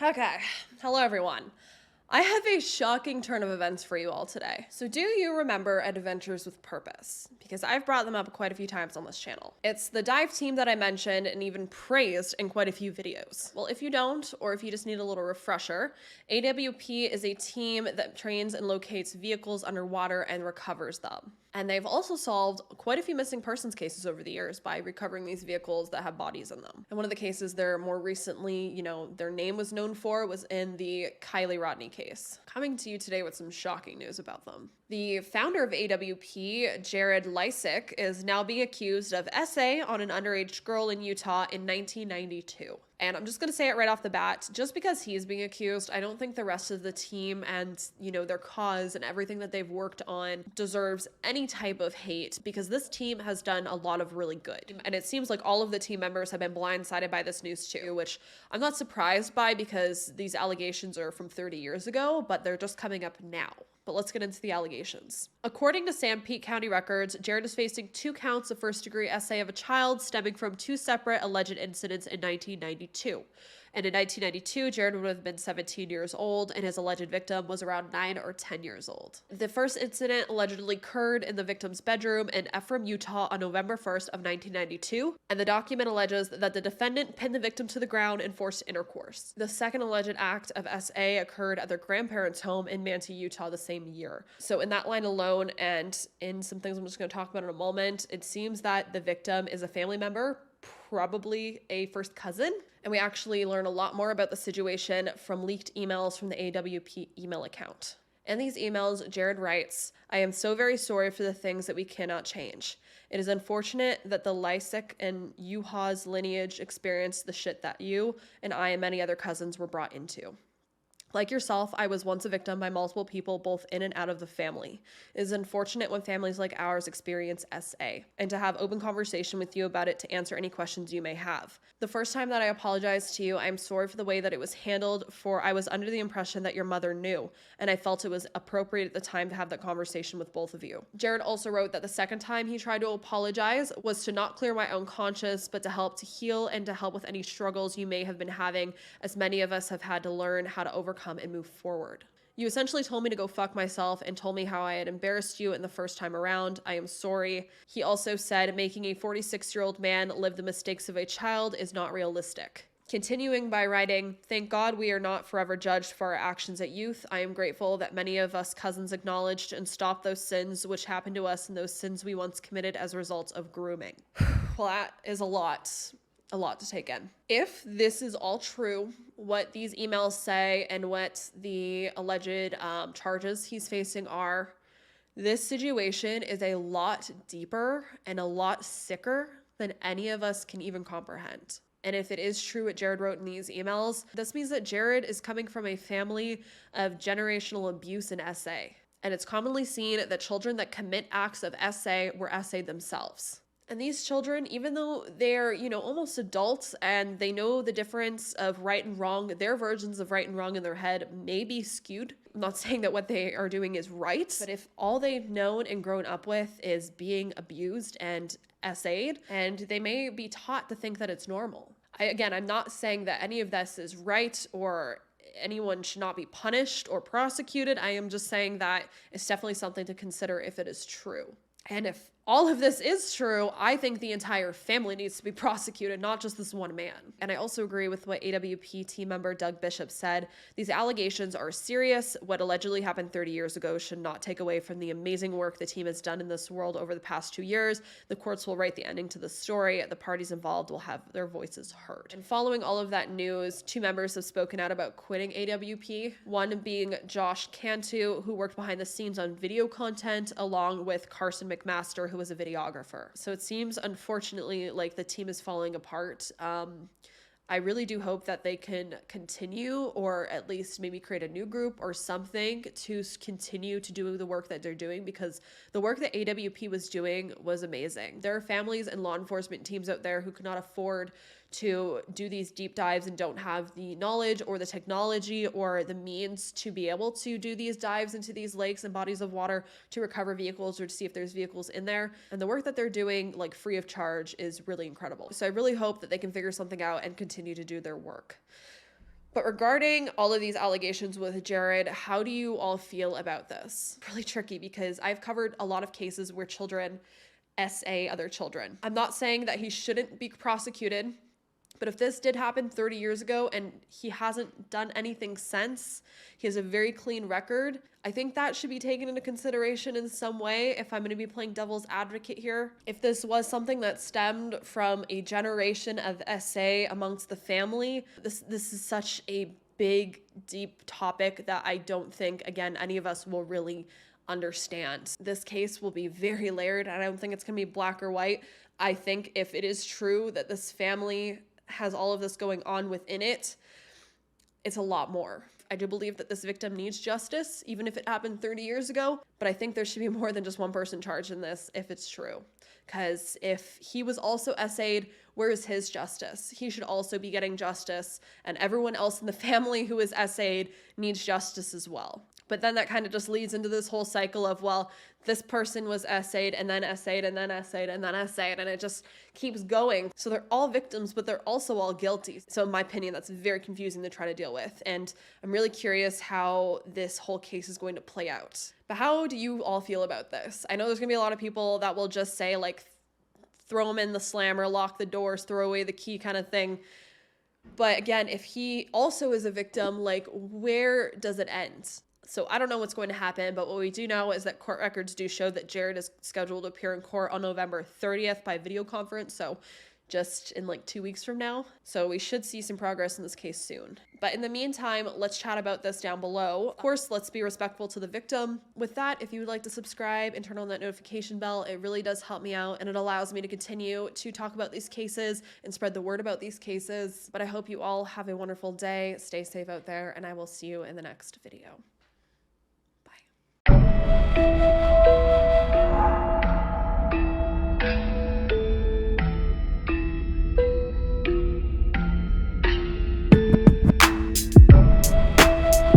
Okay, hello everyone. I have a shocking turn of events for you all today. So do you remember Adventures with Purpose? Because I've brought them up quite a few times on this channel. It's the dive team that I mentioned and even praised in quite a few videos. Well, if you don't, or if you just need a little refresher, AWP is a team that trains and locates vehicles underwater and recovers them. And they've also solved quite a few missing persons cases over the years by recovering these vehicles that have bodies in them. And one of the cases they're more recently, their name was known for was in the Kylie Rodney case. Coming to you today with some shocking news about them. The founder of AWP, Jared Leisek, is now being accused of SA on an underage girl in Utah in 1992. And I'm just going to say it right off the bat, just because he's being accused, I don't think the rest of the team and, their cause and everything that they've worked on deserves any type of hate, because this team has done a lot of really good. And it seems like all of the team members have been blindsided by this news too, which I'm not surprised by because these allegations are from 30 years ago, but they're just coming up now. But let's get into the allegations. According to Sanpete County records, Jared is facing 2 counts of first-degree SA of a child stemming from 2 separate alleged incidents in 1992. And in 1992, Jared would have been 17 years old, and his alleged victim was around 9 or 10 years old. The first incident allegedly occurred in the victim's bedroom in Ephraim, Utah on November 1st of 1992, and the document alleges that the defendant pinned the victim to the ground and forced intercourse. The second alleged act of SA occurred at their grandparents' home in Manti, Utah the same year. So in that line alone, and in some things I'm just going to talk about in a moment, it seems that the victim is a family member, probably a first cousin. And we actually learn a lot more about the situation from leaked emails from the AWP email account. In these emails, Jared writes, "I am so very sorry for the things that we cannot change. It is unfortunate that the Leisek and Yuha's lineage experienced the shit that you and I and many other cousins were brought into. Like yourself, I was once a victim by multiple people, both in and out of the family. It is unfortunate when families like ours experience SA, and to have open conversation with you about it to answer any questions you may have. The first time that I apologized to you, I'm sorry for the way that it was handled, for I was under the impression that your mother knew, and I felt it was appropriate at the time to have that conversation with both of you." Jared also wrote that the second time he tried to apologize was to not clear my own conscience, but to help to heal and to help with any struggles you may have been having, as many of us have had to learn how to overcome and move forward. You essentially told me to go fuck myself and told me how I had embarrassed you in the first time around. I am sorry. He also said making a 46-year-old man live the mistakes of a child is not realistic. Continuing by writing, "Thank God we are not forever judged for our actions at youth. I am grateful that many of us cousins acknowledged and stopped those sins which happened to us and those sins we once committed as a result of grooming." Well, that is a lot to take in. If this is all true, what these emails say and what the alleged charges he's facing are, this situation is a lot deeper and a lot sicker than any of us can even comprehend. And if it is true what Jared wrote in these emails, this means that Jared is coming from a family of generational abuse in SA. And it's commonly seen that children that commit acts of SA were SA themselves. And these children, even though they're, almost adults and they know the difference of right and wrong, their versions of right and wrong in their head may be skewed. I'm not saying that what they are doing is right, but if all they've known and grown up with is being abused and SA'd, and they may be taught to think that it's normal. I'm not saying that any of this is right or anyone should not be punished or prosecuted. I am just saying that it's definitely something to consider if it is true. And if all of this is true, I think the entire family needs to be prosecuted, not just this one man. And I also agree with what AWP team member Doug Bishop said. These allegations are serious. What allegedly happened 30 years ago should not take away from the amazing work the team has done in this world over the past 2 years. The courts will write the ending to the story. The parties involved will have their voices heard. And following all of that news, 2 members have spoken out about quitting AWP. One being Josh Cantu, who worked behind the scenes on video content, along with Carson McMaster, who was a videographer. So it seems, unfortunately, like the team is falling apart. I really do hope that they can continue, or at least maybe create a new group or something to continue to do the work that they're doing, because the work that AWP was doing was amazing. There are families and law enforcement teams out there who could not afford to do these deep dives and don't have the knowledge or the technology or the means to be able to do these dives into these lakes and bodies of water to recover vehicles or to see if there's vehicles in there. And the work that they're doing, like free of charge, is really incredible. So I really hope that they can figure something out and continue to do their work. But regarding all of these allegations with Jared, how do you all feel about this? Really tricky because I've covered a lot of cases where children SA other children. I'm not saying that he shouldn't be prosecuted, but if this did happen 30 years ago and he hasn't done anything since, he has a very clean record, I think that should be taken into consideration in some way if I'm going to be playing devil's advocate here. If this was something that stemmed from a generation of SA amongst the family, this is such a big, deep topic that I don't think, again, any of us will really understand. This case will be very layered, and I don't think it's going to be black or white. I think if it is true that this family has all of this going on within it, it's a lot more. I do believe that this victim needs justice, even if it happened 30 years ago, but I think there should be more than just one person charged in this if it's true. Because if he was also SA'd, where is his justice? He should also be getting justice, and everyone else in the family who is SA'd needs justice as well. But then that kind of just leads into this whole cycle of, well, this person was SA'd and then SA'd and then SA'd and then SA'd, and it just keeps going. So they're all victims, but they're also all guilty. So in my opinion, that's very confusing to try to deal with. And I'm really curious how this whole case is going to play out. But how do you all feel about this? I know there's going to be a lot of people that will just say, like, throw him in the slammer, lock the doors, throw away the key kind of thing. But again, if he also is a victim, like, where does it end? So I don't know what's going to happen, but what we do know is that court records do show that Jared is scheduled to appear in court on November 30th by video conference, so just in like 2 weeks from now. So we should see some progress in this case soon. But in the meantime, let's chat about this down below. Of course, let's be respectful to the victim. With that, if you would like to subscribe and turn on that notification bell, it really does help me out, and it allows me to continue to talk about these cases and spread the word about these cases. But I hope you all have a wonderful day. Stay safe out there, and I will see you in the next video. Bye.